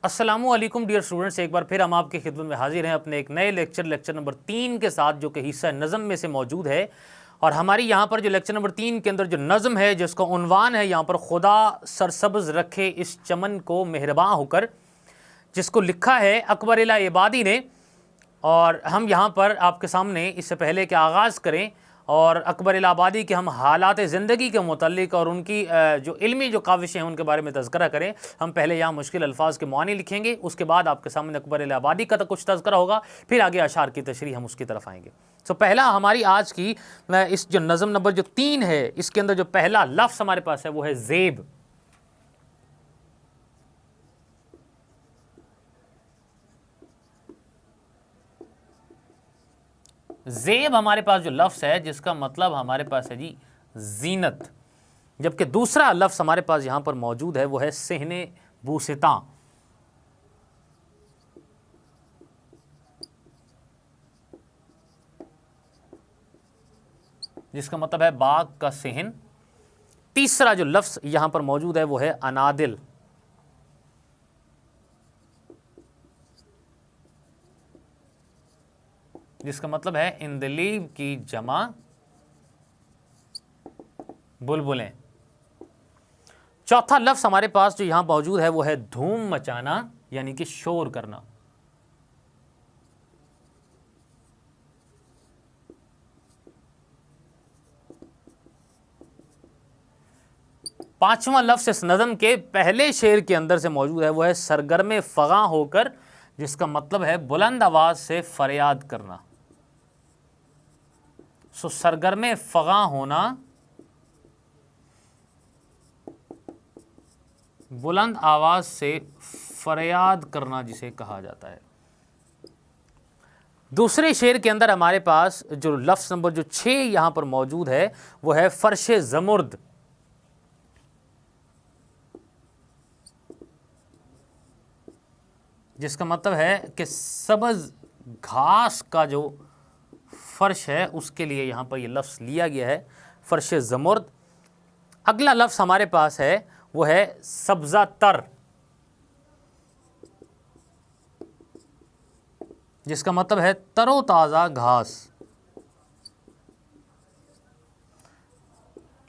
अस्सलामुअलैकुम dear students, एक बार फिर हम आपकी खिदमत में हाजिर हैं अपने एक नए लेक्चर नंबर 3 के साथ, जो कि हिस्सा नज़म में से मौजूद है। और हमारी यहाँ पर जो लेक्चर नंबर 3 के अंदर जो नज़म है, जिसका उन्वान है यहाँ पर खुदा सरसब्ज़ रखे इस चमन को मेहरबान होकर, जिसको लिखा है अकबर इबादी ने। और हम यहाँ पर आपके सामने इससे पहले कि आगाज़ करें और अकबर इलाहाबादी के हम हालात ज़िंदगी के मुतल्लिक और उनकी जो इल्मी जो काविशें हैं उनके बारे में तज़किरा करें, हम पहले यहाँ मुश्किल अल्फाज के मानी लिखेंगे। उसके बाद आपके सामने अकबर इलाहाबादी का तो कुछ तज़किरा होगा, फिर आगे अशार की तशरीह हम उसकी तरफ आएंगे। तो पहला हमारी आज की इस जो नज़म नंबर जो 3 है, इसके अंदर जो पहला लफ्ज़ हमारे पास है वो है ज़ेब। ज़ेब हमारे पास जो लफ्ज़ है, जिसका मतलब हमारे पास है जी जीनत। जबकि दूसरा लफ्ज़ हमारे पास यहाँ पर मौजूद है वो है सहने बूसिता, जिसका मतलब है बाग का सहन। तीसरा जो लफ्ज़ यहाँ पर मौजूद है वो है अनादिल, जिसका मतलब है इंदलीब की जमा बुलबुलें। चौथा लफ्ज़ हमारे पास जो यहां मौजूद है वो है धूम मचाना, यानी कि शोर करना। पांचवा लफ्ज़ इस नज़म के पहले शेर के अंदर से मौजूद है वो है सरगर्म फ़गा होकर, जिसका मतलब है बुलंद आवाज़ से फरियाद करना। सो सरगर्म फ़गा होना, बुलंद आवाज़ से फरियाद करना जिसे कहा जाता है। दूसरे शेर के अंदर हमारे पास जो लफ्ज़ नंबर जो 6 यहाँ पर मौजूद है वो है फ़र्श ज़मुर्द, जिसका मतलब है कि सब्ज़ घास का जो फ़र्श है उसके लिए यहाँ पर ये लफ्ज़ लिया गया है, फ़र्श ज़मुर्द। अगला लफ्ज़ हमारे पास है वो है सब्ज़ा तर, जिसका मतलब है तरोताज़ा घास।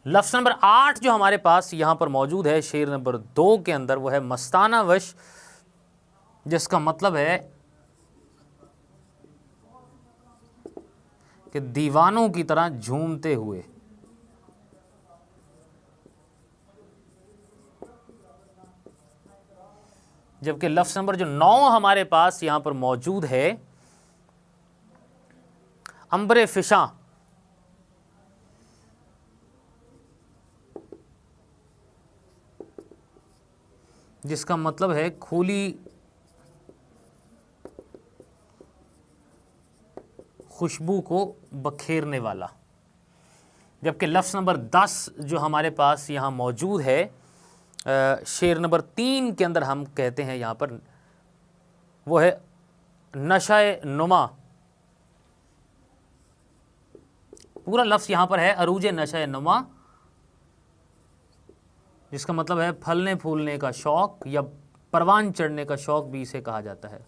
लफ्ज़ नंबर 8 जो हमारे पास यहाँ पर मौजूद है शेर नंबर 2 के अंदर वो है मस्ताना वश, जिसका मतलब है कि दीवानों की तरह झूमते हुए। जबकि लफ्ज़ नंबर जो 9 हमारे पास यहाँ पर मौजूद है अंबरे फिशा, जिसका मतलब है खुली खुशबू को बखेरने वाला। जबकि लफ्ज़ नंबर 10 जो हमारे पास यहाँ मौजूद है शेर नंबर 3 के अंदर हम कहते हैं यहाँ पर वो है नशाए नुमा। पूरा लफ्ज़ यहाँ पर है अरूज नशाए नुमा, जिसका मतलब है फलने फूलने का शौक़ या परवान चढ़ने का शौक़ भी इसे कहा जाता है।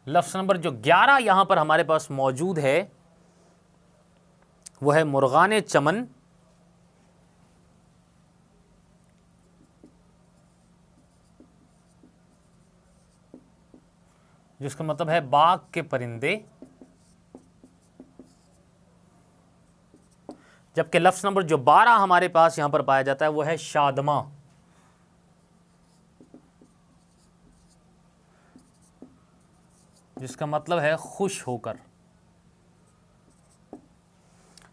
लफ्ज़ नंबर जो 11 यहाँ पर हमारे पास मौजूद है वो है मुर्गान चमन, जिसका मतलब है बाग के परिंदे। जबकि लफ्ज़ नंबर जो 12 हमारे पास यहाँ पर पाया जाता है वो है शादमा, जिसका मतलब है खुश होकर।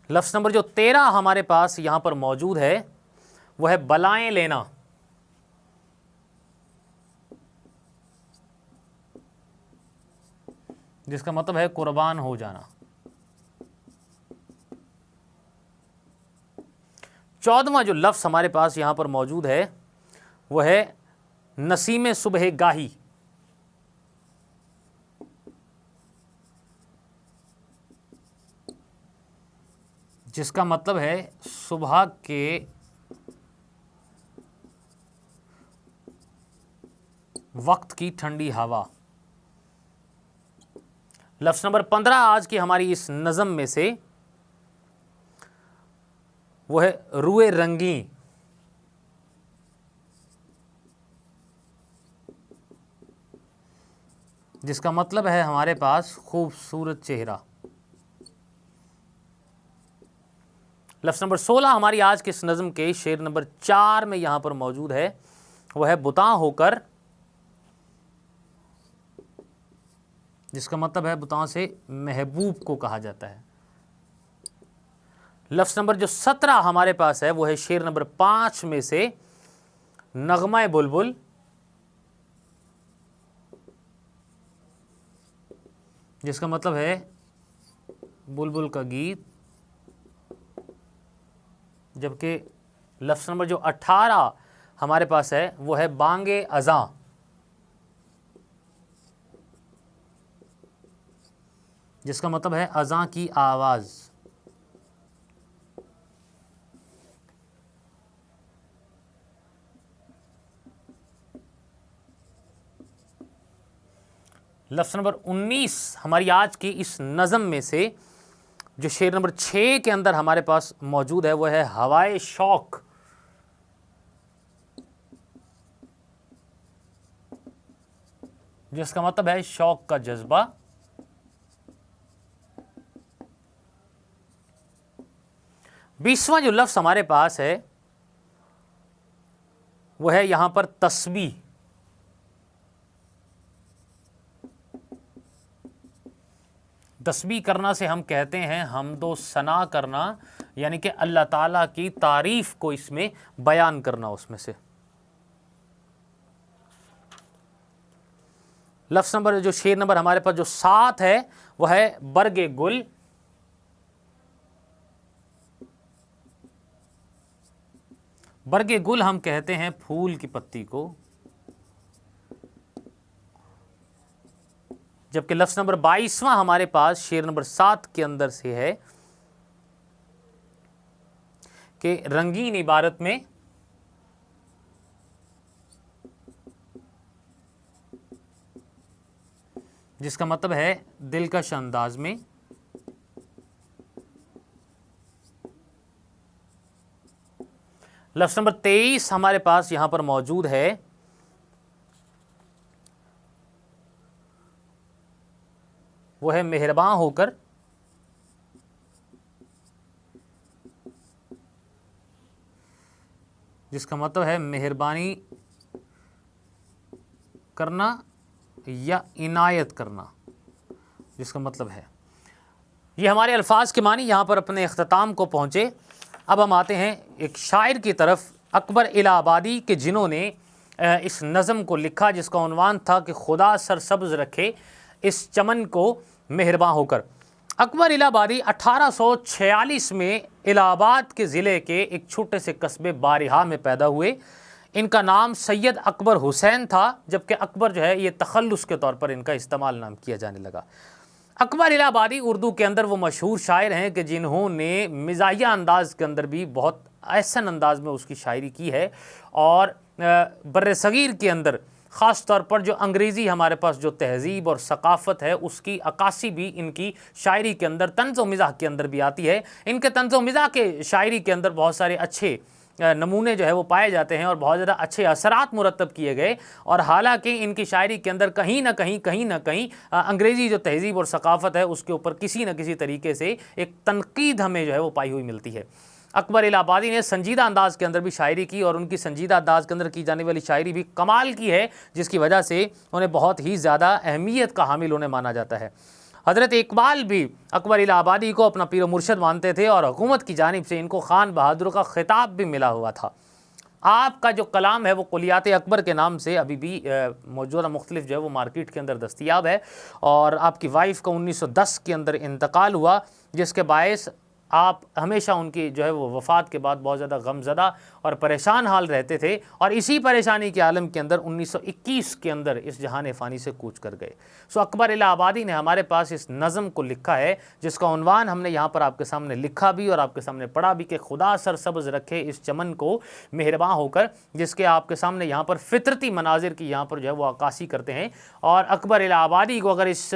लफ्ज़ नंबर जो 13 हमारे पास यहाँ पर मौजूद है वो है बलाएं लेना, जिसका मतलब है कुर्बान हो जाना। 14वां जो लफ्ज़ हमारे पास यहाँ पर मौजूद है वो है नसीम सुबह गाही, जिसका मतलब है सुबह के वक्त की ठंडी हवा। लफ्ज़ नंबर 15 आज की हमारी इस नज़म में से वो है रुए रंगी, जिसका मतलब है हमारे पास खूबसूरत चेहरा। लफ्ज़ नंबर 16 हमारी आज के इस नज़म के शेर नंबर 4 में यहां पर मौजूद है, वह है बुता होकर, जिसका मतलब है बुता से महबूब को कहा जाता है। लफ्ज़ नंबर जो 17 हमारे पास है वो है शेर नंबर 5 में से नगमा बुलबुल, जिसका मतलब है बुलबुल का गीत। जबकि लफ्ज़ नंबर जो 18 हमारे पास है वो है बांगे अज़ां, जिसका मतलब है अज़ां की आवाज़। लफ्ज़ नंबर 19 हमारी आज की इस नज़म में से जो शेर नंबर 6 के अंदर हमारे पास मौजूद है वो है हवाए शौक, जिसका मतलब है शौक का जज्बा। बीसवां जो लफ्ज़ हमारे पास है वो है यहां पर तस्बीह। तस्बीह करना से हम कहते हैं हमदो सना करना, यानी कि अल्लाह ताला की तारीफ को इसमें बयान करना। उसमें से लफ्ज़ नंबर जो शेर नंबर हमारे पास जो 7 है वह है बरगे गुल, बरगे गुल हम कहते हैं फूल की पत्ती को। जबकि लफ्ज़ नंबर 22वां हमारे पास शेर नंबर 7 के अंदर से है कि रंगीन इबारत में जिसका मतलब है दिलकश अंदाज में। लफ्ज़ नंबर 23 हमारे पास यहां पर मौजूद है वो है मेहरबान होकर, जिसका मतलब है मेहरबानी करना या इनायत करना, जिसका मतलब है। ये हमारे अल्फाज के मानी यहाँ पर अपने अख्ताम को पहुँचे। अब हम आते हैं एक शायर की तरफ, अकबर इलाहाबादी के, जिन्होंने इस नज़म को लिखा जिसका उन्वान था कि खुदा सरसब्ज़ रखे इस चमन को मेहरबान होकर। अकबर इलाहाबादी 1846 में इलाहाबाद के ज़िले के एक छोटे से कस्बे बारिहा में पैदा हुए। इनका नाम सैयद अकबर हुसैन था, जबकि अकबर जो है ये तखल्लुस के तौर पर इनका इस्तेमाल नाम किया जाने लगा। अकबर इलाहाबादी उर्दू के अंदर वो मशहूर शायर हैं कि जिन्होंने मिजाहिया अंदाज़ के अंदर भी बहुत ऐसन अंदाज में उसकी शायरी की है, और बर्र-ए-सगीर के अंदर ख़ास तौर पर जो अंग्रेज़ी हमारे पास जो तहज़ीब और सकाफ़त है उसकी अक्कासी भी इनकी शायरी के अंदर, तंज़ व मिज़ाह के अंदर भी आती है। इनके तंज़ व मिज़ाह के शायरी के अंदर बहुत सारे अच्छे नमूने जो है वो पाए जाते हैं और बहुत ज़्यादा अच्छे असरात मुरतब किए गए। और हालांकि इनकी शायरी के अंदर कहीं ना कहीं अंग्रेज़ी जो तहज़ीब और सकाफ़त है उसके ऊपर किसी न किसी तरीके से एक तनकीद हमें जो है वो पाई हुई मिलती है। अकबर इलाहाबादी ने संजीदा अंदाज़ के अंदर भी शायरी की, और उनकी संजीदा अंदाज़ के अंदर की जाने वाली शायरी भी कमाल की है, जिसकी वजह से उन्हें बहुत ही ज़्यादा अहमियत का हामिल उन्हें माना जाता है। हज़रत इकबाल भी अकबर इलाहाबादी को अपना पीर व मुर्शद मानते थे, और हुकूमत की जानिब से इनको खान बहादुर का खिताब भी मिला हुआ था। आपका जो कलाम है वो कुलियात अकबर के नाम से अभी भी मौजूदा मुख्तलिफ जो है वो मार्केट के अंदर दस्तियाब है, और आपकी वाइफ का 1910 के अंदर इंतकाल हुआ, जिसके बायस आप हमेशा उनकी जो है वो वफ़ात के बाद बहुत ज़्यादा गमज़दा और परेशान हाल रहते थे और इसी परेशानी के आलम के अंदर 1921 के अंदर इस जहान फ़ानी से कूच कर गए। सो अकबर इलाहाबादी ने हमारे पास इस नज़म को लिखा है जिसका उन्वान हमने यहाँ पर आपके सामने लिखा भी और आपके सामने पढ़ा भी कि खुदा सरसब्ज़ रखे इस चमन को मेहरबान होकर, जिसके आपके सामने यहाँ पर फितरती मनाजिर की यहाँ पर जो है वो अक्कासी करते हैं। और अकबर इलाहाबादी को अगर इस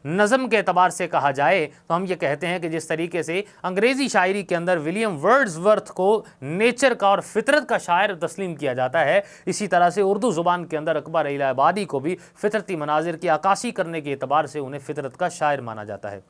नज़म के एतबार से कहा जाए तो हम ये कहते हैं कि जिस तरीके से अंग्रेज़ी शायरी के अंदर विलियम वर्ड्सवर्थ को नेचर का और फितरत का शायर तस्लीम किया जाता है, इसी तरह से उर्दू ज़ुबान के अंदर अकबर इलाहाबादी को भी फितरती मनाजिर की अक्कासी करने के एतबार से उन्हें फितरत का शायर माना जाता है।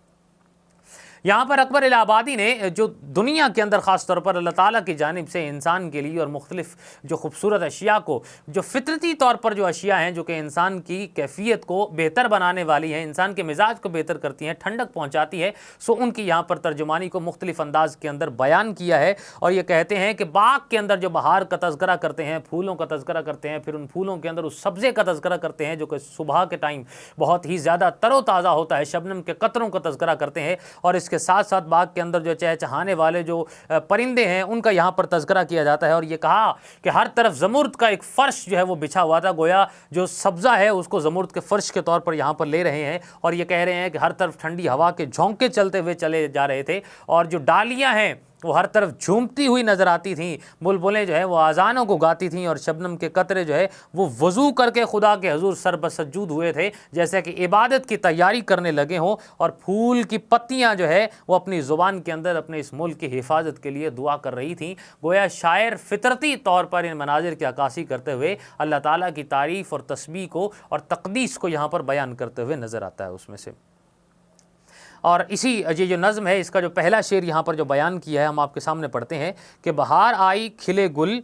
यहाँ पर अकबर इलाहाबादी ने जो दुनिया के अंदर ख़ास तौर पर अल्लाह ताला की जानिब से इंसान के लिए और मुख्तलिफ जो खूबसूरत अशिया को, जो फितरती तौर पर जो अशिया हैं जो कि इंसान की कैफियत को बेहतर बनाने वाली हैं, इंसान के मिजाज को बेहतर करती हैं, ठंडक पहुँचाती है, सो उनकी यहाँ पर तर्जुमानी को मुख्तलिफ अंदाज के अंदर बयान किया है। और ये कहते हैं कि बाग के अंदर जो बहार का तज़किरा करते हैं, फूलों का तज़किरा करते हैं, फिर उन फूलों के अंदर उस सब्ज़े का तज़किरा करते हैं जो कि सुबह के टाइम बहुत ही ज़्यादा तरोताज़ा होता है, शबनम के कतरों का तज़किरा करते हैं। और इसके साथ साथ बाग के अंदर जो चहचहाने वाले जो परिंदे हैं उनका यहाँ पर तज़किरा किया जाता है। और ये कहा कि हर तरफ ज़मुर्द का एक फ़र्श जो है वो बिछा हुआ था, गोया जो सब्ज़ा है उसको ज़मुर्द के फ़र्श के तौर पर यहाँ पर ले रहे हैं। और ये कह रहे हैं कि हर तरफ ठंडी हवा के झोंके चलते हुए चले जा रहे थे और जो डालियाँ हैं वो हर तरफ झूमती हुई नज़र आती थीं, बुलबुलें जो है वो आज़ानों को गाती थीं और शबनम के कतरे जो है वो वज़ू करके खुदा के हजूर सर बसजूद हुए थे, जैसे कि इबादत की तैयारी करने लगे हों। और फूल की पत्तियां जो है वो अपनी ज़ुबान के अंदर अपने इस मुल्क की हिफाजत के लिए दुआ कर रही थीं। गोया शायर फितरती तौर पर इन मनाजिर की अक्कासी करते हुए अल्लाह ताला की तारीफ़ और तस्बीह को और तक़दीस को यहाँ पर बयान करते हुए नज़र आता है उसमें से। और इसी ये जो नज़म है इसका जो पहला शेर यहाँ पर जो बयान किया है हम आपके सामने पढ़ते हैं कि बहार आई खिले गुल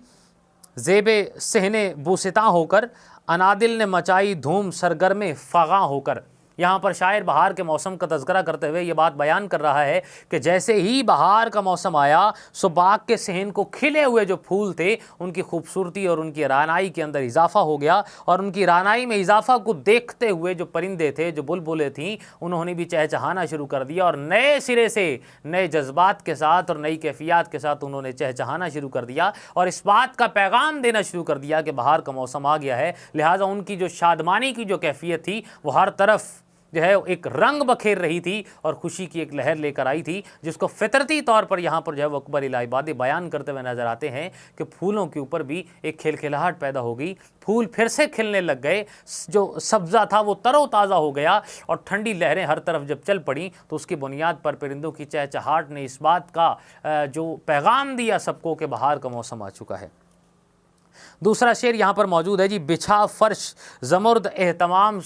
ज़ेबे सहने बूसिता होकर, अनादिल ने मचाई धूम सरगर्मे फ़गा होकर। यहाँ पर शायर बहार के मौसम का तज़किरा करते हुए ये बात बयान कर रहा है कि जैसे ही बहार का मौसम आया सो बाग के सहन को खिले हुए जो फूल थे उनकी खूबसूरती और उनकी रानाई के अंदर इजाफा हो गया। और उनकी रानाई में इजाफा को देखते हुए जो परिंदे थे, जो बुलबुलें थीं, उन्होंने भी चहचहाना शुरू कर दिया और नए सिरे से नए जज्बात के साथ और नई कैफियत के साथ उन्होंने चहचहाना शुरू कर दिया और इस बात का पैगाम देना शुरू कर दिया कि बहार का मौसम आ गया है। लिहाजा उनकी जो शादमानी की जो कैफियत थी वो हर तरफ जो है एक रंग बखेर रही थी और खुशी की एक लहर लेकर आई थी, जिसको फितरती तौर पर यहाँ पर जो है वो अकबर इलाहाबादी बयान करते हुए नजर आते हैं कि फूलों के ऊपर भी एक खिलखिलाहट पैदा हो गई, फूल फिर से खिलने लग गए, जो सब्ज़ा था वो तरोताज़ा हो गया और ठंडी लहरें हर तरफ जब चल पड़ी तो उसकी बुनियाद पर परिंदों की चहचहाट ने इस बात का जो पैगाम दिया सबको कि बहार का मौसम आ चुका है। दूसरा शेर यहाँ पर मौजूद है जी, बिछा फर्श ज़मुर्द एहतमाम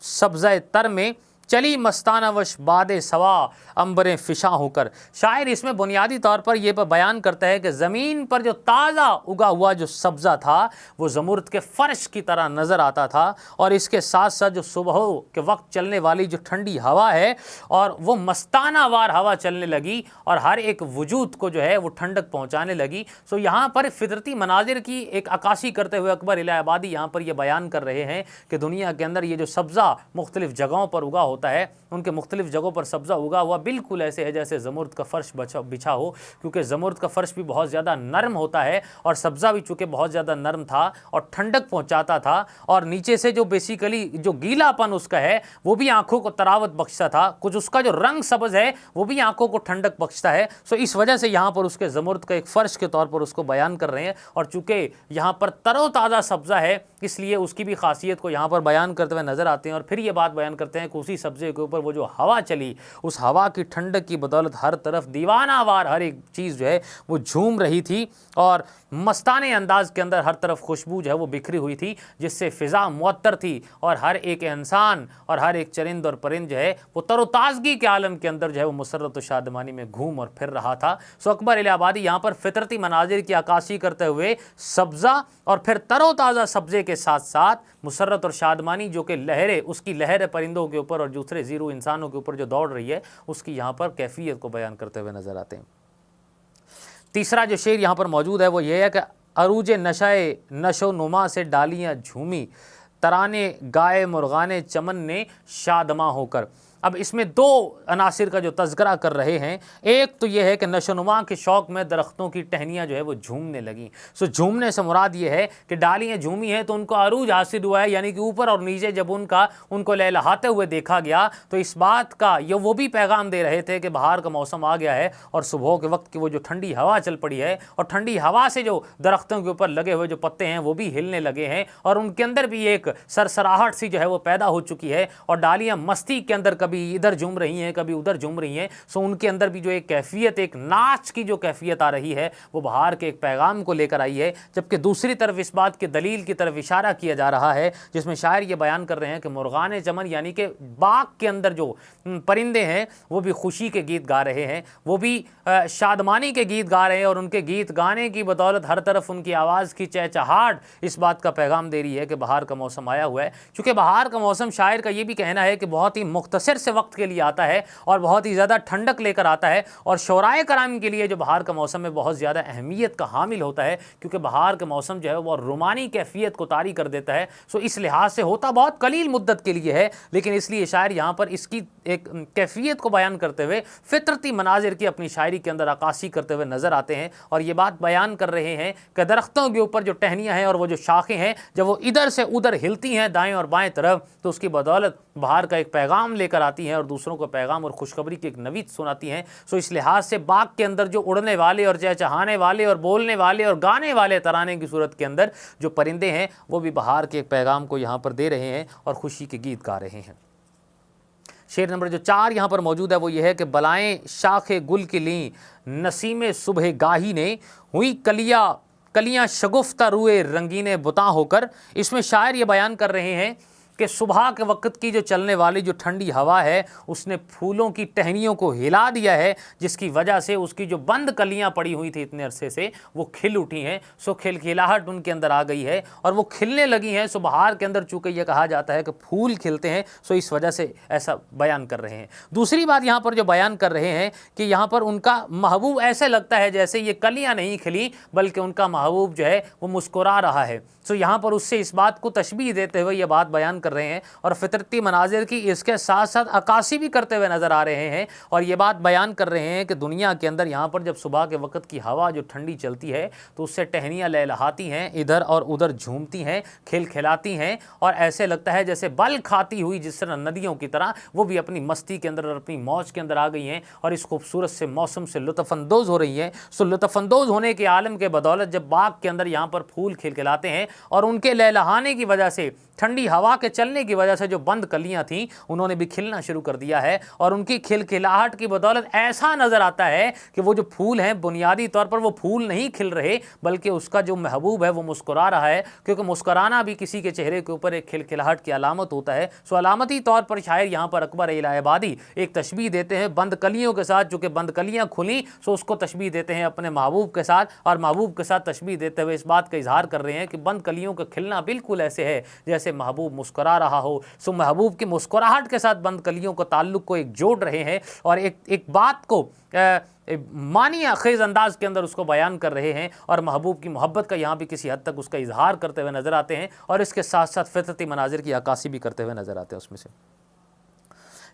सब्ज़े तर में, चली मस्ताना वश बादे सवा अंबरें फ़िशा होकर। शायर इसमें बुनियादी तौर पर यह बयान करता है कि ज़मीन पर जो ताज़ा उगा हुआ जो सब्ज़ा था वो ज़मुर्द के फ़र्श की तरह नज़र आता था और इसके साथ साथ जो सुबह के वक्त चलने वाली जो ठंडी हवा है और वो मस्ताना वार हवा चलने लगी और हर एक वजूद को जो है वो ठंडक पहुँचाने लगी। सो यहाँ पर फितरती मनाजिर की एक अक्कासी करते हुए अकबर इलाहाबादी यहाँ पर यह बयान कर रहे हैं कि दुनिया के अंदर ये जो सब्ज़ा मुख्तलिफ़ जगहों पर उगा होता है, उनके मुख्तलिफ जगहों पर सब्ज़ा उगा हुआ बिल्कुल ऐसे है जैसे ज़मुर्द का फ़र्श बिछा हो, क्योंकि ज़मुर्द का फ़र्श भी बहुत ज़्यादा नरम होता है और सब्ज़ा भी चूँकि बहुत ज़्यादा नरम था और ठंडक पहुँचाता था और नीचे से जो बेसिकली जो गीलापन उसका है वो भी आँखों को तरावत बख्शता था, कुछ उसका जो रंग सब्ज़ है वो भी आँखों को ठंडक बख्शता है। सो इस वजह से यहाँ पर उसके ज़मुर्द का एक फ़र्श के तौर पर उसको बयान कर रहे हैं और चूँकि यहाँ पर तरोताज़ा सब्ज़ा है इसलिए उसकी भी खासियत को यहाँ पर बयान करते हुए नज़र आते हैं। और फिर ये बात बयान करते हैं कि उसी सब्ज़े के ऊपर वो जो हवा चली, उस हवा की ठंडक की बदौलत हर तरफ दीवानावार हर एक चीज़ जो है वो झूम रही थी और मस्ताने अंदाज के अंदर हर तरफ खुशबू जो है वो बिखरी हुई थी, जिससे फ़िज़ा मुअत्तर थी और हर एक इंसान और हर एक चरिंद और परिंद जो है वो तरोताज़गी के आलम के अंदर जो है वो मुसर्रत व शादमानी में घूम और फिर रहा था। सो अकबर इलाहाबादी यहाँ पर फितरती मनाजिर की अक्कासी करते हुए सब्ज़ा और फिर तरोताज़ा सब्ज़े के साथ साथ मुसर्रत और शादमानी जो कि लहरें, उसकी लहरें परिंदों के ऊपर और दूसरे ज़ीरो इंसानों के ऊपर जो दौड़ रही है उसकी यहाँ पर कैफियत को बयान करते हुए नज़र आते हैं। तीसरा जो शेर यहाँ पर मौजूद है वो ये है कि अरूज नशाए नशो नुमा से डालियाँ झूमी, तराने गाए मुर्गाने चमन ने शादमा होकर। अब इसमें दो अनासिर का जो तज़किरा कर रहे हैं, एक तो ये है कि नशोनुमा के शौक़ में दरख्तों की टहनियाँ जो है वो झूमने लगीं। सो झूमने से मुराद ये है कि डालियाँ झूमी हैं तो उनको अरूज हासिल हुआ है, यानी कि ऊपर और नीचे जब उनको लहलहाते हुए देखा गया तो इस बात का ये वो भी पैगाम दे रहे थे कि बाहर का मौसम आ गया है और सुबह के वक्त की वो जो ठंडी हवा चल पड़ी है और ठंडी हवा से जो दरख्तों के ऊपर लगे हुए जो पत्ते हैं वो भी हिलने लगे हैं और उनके अंदर भी एक सरसराहट सी जो है वो पैदा हो चुकी है और डालियाँ मस्ती के अंदर कभी इधर झूम रही हैं कभी उधर झूम रही हैं। सो उनके अंदर भी जो एक कैफियत, एक नाच की जो कैफियत आ रही है वो बाहर के एक पैगाम को लेकर आई है। जबकि दूसरी तरफ इस बात की दलील की तरफ इशारा किया जा रहा है जिसमें शायर ये बयान कर रहे हैं कि मुर्गान चमन यानी कि बाग के अंदर जो परिंदे हैं वो भी खुशी के गीत गा रहे हैं, वो भी शादमानी के गीत गा रहे हैं और उनके गीत गाने की बदौलत हर तरफ उनकी आवाज़ की चहचहाट इस बात का पैगाम दे रही है कि बाहर का मौसम आया हुआ है। चूँकि बाहर का मौसम शायर का ये भी कहना है कि बहुत ही मुख्तसर से वक्त के लिए आता है और बहुत ही ज़्यादा ठंडक लेकर आता है और शोराए कराम के लिए जो बाहर का मौसम है बहुत ज़्यादा अहमियत का हामिल होता है, क्योंकि बाहर का मौसम जो है वो रोमानी कैफियत को तारी कर देता है। सो इस लिहाज से होता बहुत कलील मुद्दत के लिए है, लेकिन इसलिए शायर यहाँ पर इसकी एक कैफियत को बयान करते हुए फितरती मनाजिर की अपनी शायरी के अंदर अक्कासी करते हुए नज़र आते हैं और ये बात बयान कर रहे हैं कि दरख्तों के ऊपर जो टहनियाँ हैं और वो जो शाखें हैं जब वो इधर से उधर हिलती हैं दाएं और बाएं तरफ तो उसकी बदौलत बाहर का एक पैगाम लेकर आती हैं और दूसरों को पैगाम और खुशखबरी की एक नवीद सुनाती हैं। सो इस लिहाज से बाग के अंदर जो उड़ने वाले और चहचहाने वाले और बोलने वाले और गाने वाले तराने की सूरत के अंदर जो परिंदे हैं वो भी बाहर के एक पैगाम को यहाँ पर दे रहे हैं और खुशी के गीत गा रहे हैं। शेर नंबर जो 4 यहाँ पर मौजूद है वो ये है कि बलाएं शाखे गुल की ली नसीमे सुबह गाही ने हुई कलियाँ शगुफ्ता रुए रंगीने बुता होकर। इसमें शायर ये बयान कर रहे हैं कि सुबह के वक्त की जो चलने वाली जो ठंडी हवा है उसने फूलों की टहनियों को हिला दिया है, जिसकी वजह से उसकी जो बंद कलियां पड़ी हुई थी इतने अरसे से वो खिल उठी हैं। सो खिलखिलाहट उनके अंदर आ गई है और वो खिलने लगी हैं। सो बहार के अंदर चूँकि ये कहा जाता है कि फूल खिलते हैं, सो इस वजह से ऐसा बयान कर रहे हैं। दूसरी बात यहाँ पर जो बयान कर रहे हैं कि यहाँ पर उनका महबूब ऐसे लगता है जैसे ये कलियाँ नहीं खिली बल्कि उनका महबूब जो है वो मुस्कुरा रहा है। सो यहाँ पर उससे इस बात को तशबीह देते हुए ये बात बयान कर रहे हैं और फितरती मनाजिर की इसके साथ साथ अक्कासी भी करते हुए नज़र आ रहे हैं और ये बात बयान कर रहे हैं कि दुनिया के अंदर यहाँ पर जब सुबह के वक्त की हवा जो ठंडी चलती है तो उससे टहनियाँ लहलहाती हैं, इधर और उधर झूमती हैं, खिलखिलाती हैं और ऐसे लगता है जैसे बल खाती हुई जिस तरह नदियों की तरह वो भी अपनी मस्ती के अंदर और अपनी मौज के अंदर आ गई हैं और इस खूबसूरत से मौसम से लुत्फ़अंदोज़ हो रही हैं। सो लुत्फ़अंदोज़ होने के आलम के बदौलत जब बाग के अंदर यहाँ पर फूल खिलखिलाते हैं और उनके लहलहाने की वजह से, ठंडी हवा के चलने की वजह से जो बंद कलियां थीं उन्होंने भी खिलना शुरू कर दिया है और उनकी खिलखिलाहट की बदौलत ऐसा नज़र आता है कि वो जो फूल हैं बुनियादी तौर पर वो फूल नहीं खिल रहे बल्कि उसका जो महबूब है वो मुस्कुरा रहा है, क्योंकि मुस्कुराना भी किसी के चेहरे के ऊपर एक खिलखिलाहट की अलामत होता है। सो अलामती तौर पर शायर यहाँ पर अकबर इलाहाबादी एक तशबीह देते हैं बंद कलियों के साथ, चूँकि बंद कलियाँ खुली सो उसको तशबीह देते हैं अपने महबूब के साथ और महबूब के साथ तशबीह देते हुए इस बात का इजहार कर रहे हैं कि बंद कलियों का खिलना बिल्कुल ऐसे है जैसे महबूब मुस्कुरा रहा हो। सो महबूब की मुस्कुराहट के साथ बंद कलियों को ताल्लुक़ को एक जोड़ रहे हैं और एक बात को मानिया खेज़ अंदाज के अंदर उसको बयान कर रहे हैं और महबूब की मोहब्बत का यहाँ भी किसी हद तक उसका इजहार करते हुए नज़र आते हैं और इसके साथ साथ फितरती मनाजिर की अक्कासी भी करते हुए नज़र आते हैं। उसमें से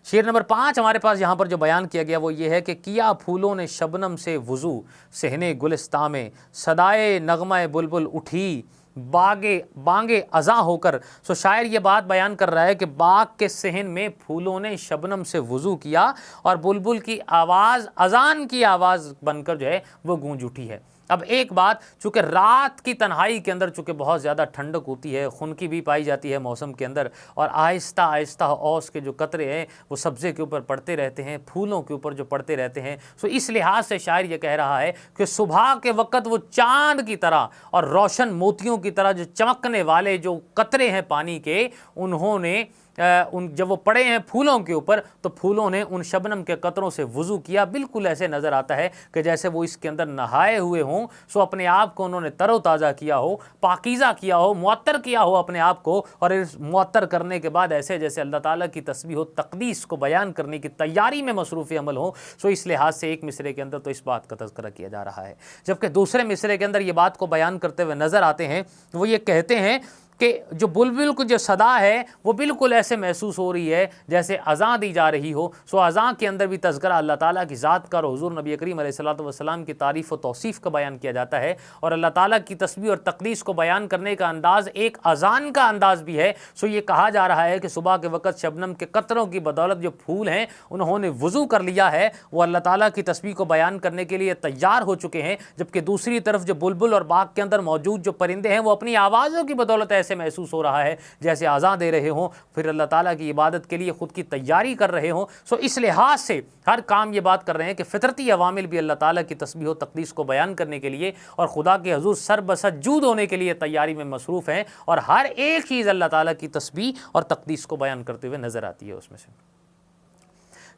शेर नंबर 5 हमारे पास यहाँ पर जो बयान किया गया वो ये है कि किया फूलों ने शबनम से वुज़ू सहने गुलिस्तां में सदाए नगमा बुलबुल उठी बांगे अज़ा होकर। सो शायर ये बात बयान कर रहा है कि बाग के सहन में फूलों ने शबनम से वुज़ू किया और बुलबुल की आवाज़ अज़ान की आवाज़ बनकर जो है वो गूंज उठी है। अब एक बात, चूँकि रात की तन्हाई के अंदर चूँकि बहुत ज़्यादा ठंडक होती है, खुनकी भी पाई जाती है मौसम के अंदर और आहिस्ता आहिस्ता औस के जो कतरे हैं वो सब्ज़े के ऊपर पड़ते रहते हैं, फूलों के ऊपर जो पड़ते रहते हैं। सो इस लिहाज से शायर ये कह रहा है कि सुबह के वक़्त वो चाँद की तरह और रोशन मोतियों की तरह जो चमकने वाले जो कतरे हैं पानी के, उन्होंने जब वो पड़े हैं फूलों के ऊपर तो फूलों ने उन शबनम के कतरों से वुज़ू किया। बिल्कुल ऐसे नज़र आता है कि जैसे वो इसके अंदर नहाए हुए हों। सो अपने आप को उन्होंने तरोताज़ा किया हो, पाकीज़ा किया हो, मुअत्तर किया हो अपने आप को और इस मुअत्तर करने के बाद ऐसे जैसे अल्लाह ताला की तस्बीह हो, तक़दीस को बयान करने की तैयारी में मसरूफ़ अमल हो। सो इस लिहाज से एक मिसरे के अंदर तो इस बात का तज़किरा किया जा रहा है, जबकि दूसरे मिसरे के अंदर ये बात को बयान करते हुए नज़र आते हैं। वो ये कहते हैं कि जो बुलबुल को जो सदा है वो बिल्कुल ऐसे महसूस हो रही है जैसे अज़ां दी जा रही हो। सो अज़ां के अंदर भी तज़किरा अल्लाह ताला की ज़ात का और हुज़ूर नबी करीम अलैहिस्सलातु वस्सलाम की तारीफ़ व तौसीफ़ का बयान किया जाता है, और अल्लाह ताला की तस्बीह और तक़दीस को बयान करने का अंदाज़ एक अज़ान का अंदाज़ भी है। सो ये कहा जा रहा है कि सुबह के वक़्त शबनम के कतरों की बदौलत जो फूल हैं उन्होंने वज़ू कर लिया है, वो अल्लाह ताला की तस्बीह को बयान करने के लिए तैयार हो चुके हैं, जबकि दूसरी तरफ जो बुलबुल और बाग के अंदर मौजूद जो परिंदे हैं वो अपनी आवाज़ों की बदौलत ऐसे महसूस हो रहा है जैसे अज़ां दे रहे हों, फिर अल्लाह ताला की इबादत के लिए खुद की तैयारी कर रहे हों। सो इस लिहाज से हर काम ये बात कर रहे हैं कि फितरती अवामिल भी अल्लाह ताला की तस्बीह और तक़दीस को बयान करने के लिए और खुदा के हुज़ूर सरबसज्जूद होने के लिए तैयारी में मसरूफ़ हैं, और हर एक चीज़ अल्लाह ताला की तस्बीह और तक़दीस को बयान करते हुए नज़र आती है। उसमें से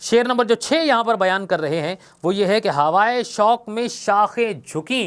शेर नंबर जो 6 यहाँ पर बयान कर रहे हैं वो ये है कि हवाए शौक में शाखें झुकी,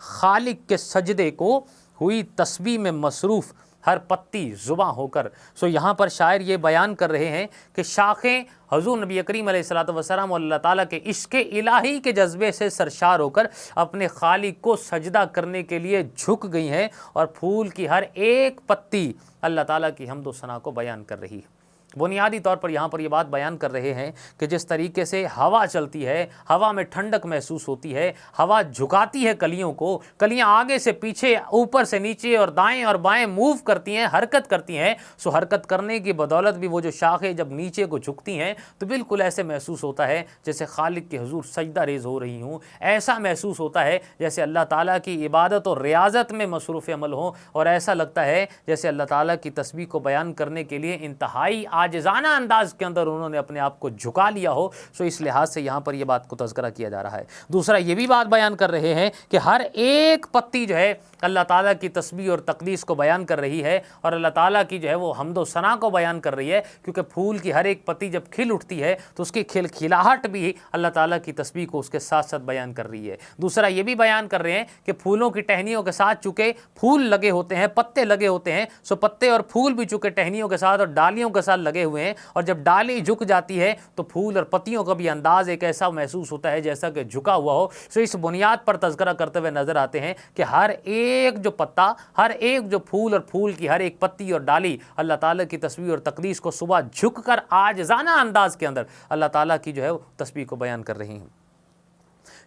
खालिक के सजदे को हुई तस्बीह में मसरूफ़, हर पत्ती ज़ुबां होकर। सो यहाँ पर शायर ये बयान कर रहे हैं कि शाखें हुज़ूर नबी करीम अलैहिस्सलातु वस्सलाम और अल्लाह ताला के इश्क़ इलाही के जज्बे से सरशार होकर अपने खालिक को सजदा करने के लिए झुक गई हैं, और फूल की हर एक पत्ती अल्लाह ताला की हम्द व सना को बयान कर रही है। बुनियादी तौर पर यहाँ पर ये बात बयान कर रहे हैं कि जिस तरीके से हवा चलती है, हवा में ठंडक महसूस होती है, हवा झुकाती है कलियों को, कलियाँ आगे से पीछे, ऊपर से नीचे और दाएं और बाएं मूव करती हैं, हरकत करती हैं। सो हरकत करने की बदौलत भी वो जो शाखें जब नीचे को झुकती हैं तो बिल्कुल ऐसे महसूस होता है जैसे खालिक के हुजूर सजदा रेज़ हो रही हूँ। ऐसा महसूस होता है जैसे अल्लाह ताला की इबादत और रियाजत में मसरूफ़ अमल हो, और ऐसा लगता है जैसे अल्लाह ताला की तस्बीह को बयान करने के लिए इंतहाई आजिज़ाना अंदाज के अंदर उन्होंने अपने आप को झुका लिया हो। सो इस लिहाज से यहाँ पर यह बात को तज़किरा किया जा रहा है। दूसरा ये भी बात बयान कर रहे हैं कि हर एक पत्ती जो है अल्लाह ताला की तस्बीह और तक़दीस को बयान कर रही है, और अल्लाह ताला की जो है वो हम्द व सना को बयान कर रही है, क्योंकि फूल की हर एक पत्ती जब खिल उठती है तो उसकी खिलखिलाहट भी अल्लाह ताला की तस्बीह को उसके साथ साथ बयान कर रही है। दूसरा ये भी बयान कर रहे हैं कि फूलों की टहनियों के साथ चूँकि फूल लगे होते हैं, पत्ते लगे होते हैं, सो पत्ते और फूल भी चूँकि टहनियों के साथ और डालियों के साथ लगे हुए हैं, और जब डाली झुक जाती है तो फूल और पत्तियों का भी अंदाज एक ऐसा महसूस होता है जैसा कि झुका हुआ हो। सो इस बुनियाद पर तज़किरा करते हुए नजर आते हैं कि हर एक जो पत्ता, हर एक जो फूल और फूल की हर एक पत्ती और डाली अल्लाह ताला की तस्बीह और तक़दीस को सुबह झुककर आजिज़ाना अंदाज के अंदर अल्लाह ताला की जो है तस्बीह को बयान कर रही हैं।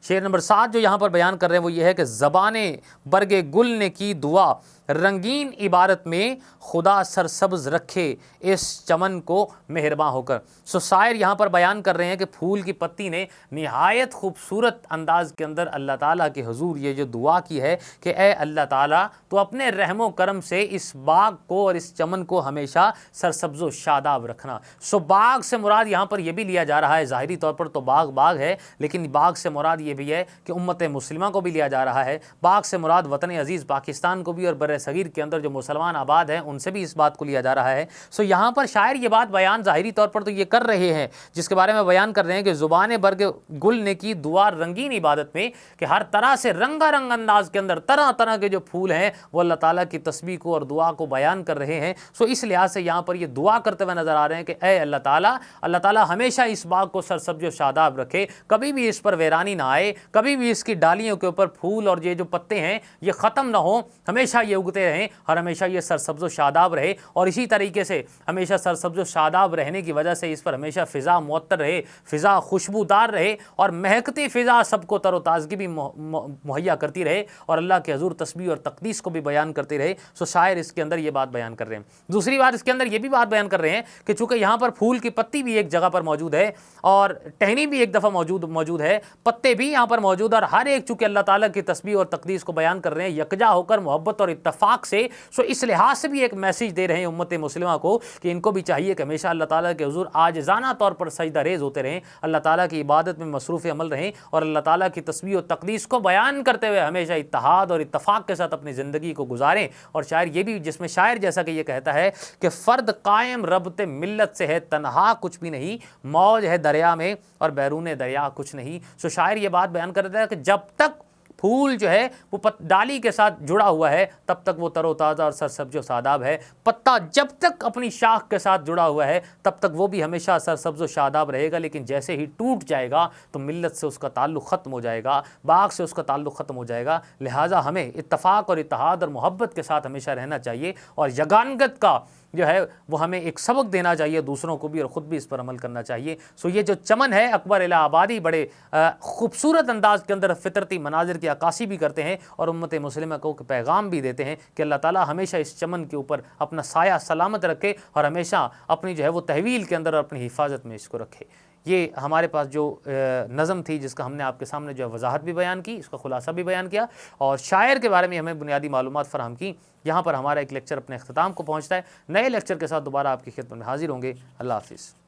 शेर नंबर 7 जो यहाँ पर बयान कर रहे हैं वो ये है कि ज़बाने बरगे गुल ने की दुआ, रंगीन इबारत में खुदा सरसब्ज़ रखे इस चमन को मेहरबान होकर। सो शायर यहाँ पर बयान कर रहे हैं कि फूल की पत्ती ने निहायत खूबसूरत अंदाज के अंदर अल्लाह ताला के हुजूर ये जो दुआ की है कि ए अल्लाह ताला तो अपने रहमो करम से इस बाग को और इस चमन को हमेशा सरसब्ज़ व शादाब रखना। सो बाग से मुराद यहाँ पर यह भी लिया जा रहा है, ज़ाहिरी तौर पर तो बाग बाग है, लेकिन बाग से मुराद ये भी है कि उम्मत मुस्लिमा को भी लिया जा रहा है। बाग से मुराद वतन अजीज़ पाकिस्तान को भी और बर सगीर के अंदर जो मुसलमान आबाद हैं उनसे भी इस बात को लिया जा रहा है। सो यहाँ पर शायर ये बात बयान ज़ाहिरी तौर पर तो ये कर रहे हैं जिसके बारे में बयान कर रहे हैं कि ज़ुबान बर्ग गुल ने की दुआ रंगीन इबादत में, कि हर तरह से रंगारंग अंदाज के अंदर तरह तरह के जो फूल हैं वो अल्लाह ताला की तस्बीह को और दुआ को बयान कर रहे हैं। सो इस लिहाज से यहाँ पर ये दुआ करते हुए नजर आ रहे हैं कि ए अल्लाह ताला हमेशा इस बाग को सरसब्ज़ व शादाब रखे, कभी भी इस पर वैरानी ना आए, कभी भी इसकी डालियों के ऊपर फूल और ये जो पत्ते हैं ये ख़त्म ना हो, हमेशा ये उगते रहें और हमेशा ये सरसब्ज़ व शादाब रहे। और इसी तरीके से हमेशा सरसब्ज़ व शादाब रहने की वजह से इस पर हमेशा फ़िज़ा मुअत्तर रहे, फ़िज़ा खुशबूदार रहे और महकती फ़िज़ा सबको तरोताज़गी भी मुहैया करती रहे और अल्लाह के हुज़ूर तस्बीह और तक़दीस को भी बयान करते रहे। सो शायर इसके अंदर ये बात बयान कर रहे हैं। दूसरी बात इसके अंदर ये भी बात बयान कर रहे हैं कि चूँकि यहाँ पर फूल की पत्ती भी एक जगह पर मौजूद है और टहनी भी एक दफ़ा मौजूद है, पत्ते भी यहाँ पर मौजूद, और हर एक चूँकि अल्लाह ताला की तस्बीह और तक़दीस को बयान कर रहे हैं यकजा होकर मोहब्बत और इत्तफ़ाक़ से। सो इस लिहाज से भी एक मैसेज दे रहे हैं उम्मत मुस्लिमा को कि इनको भी चाहिए कि हमेशा अल्लाह ताला के हुज़ूर आजिज़ाना तौर पर सजदा रेज़ होते रहें, अल्लाह ताला की इबादत में मसरूफ़ अमल रहें और अल्लाह ताला की तस्बीह और तक़दीस को बयान करते हुए हमेशा इत्तेहाद और इत्तफ़ाक़ के साथ अपनी ज़िंदगी को गुजारें। और शायर ये भी, जिसमें शायर जैसा कि ये कहता है कि फ़र्द कायम रब्ते मिल्लत से है, तन्हा कुछ भी नहीं, मौज है दरिया में और बैरून दरिया कुछ नहीं। सो शायर ये बात बयान करता है कि जब तक फूल जो है वो डाली के साथ जुड़ा हुआ है तब तक वो तरोताज़ा और सरसब्ज व शादाब है। पत्ता जब तक अपनी शाख के साथ जुड़ा हुआ है तब तक वो भी हमेशा सरसब्ज व शादाब रहेगा, लेकिन जैसे ही टूट जाएगा तो मिल्लत से उसका ताल्लुक़ ख़त्म हो जाएगा, बाग से उसका ताल्लुक़ ख़त्म हो जाएगा। लिहाजा हमें इत्तफ़ाक़ और इत्तेहाद और मोहब्बत के साथ हमेशा रहना चाहिए और यगानगत का जो है वो हमें एक सबक देना चाहिए दूसरों को भी और ख़ुद भी इस पर अमल करना चाहिए। सो ये जो चमन है, अकबर इलाहाबादी बड़े खूबसूरत अंदाज के अंदर फितरती मनाजिर की अक्कासी भी करते हैं और उम्मत मुस्लिमा को पैगाम भी देते हैं कि अल्लाह ताला हमेशा इस चमन के ऊपर अपना साया सलामत रखे और हमेशा अपनी जो है वो तहवील के अंदर अपनी हिफाजत में इसको रखे। ये हमारे पास जो नज़म थी जिसका हमने आपके सामने जो है वजाहत भी बयान की, इसका खुलासा भी बयान किया और शायर के बारे में हमें बुनियादी मालूमात फ़राहम की। यहाँ पर हमारा एक लेक्चर अपने अख्ताम को पहुँचता है। नए लेक्चर के साथ दोबारा आपकी खिदमत में हाजिर होंगे। अल्लाह हाफ़िज़।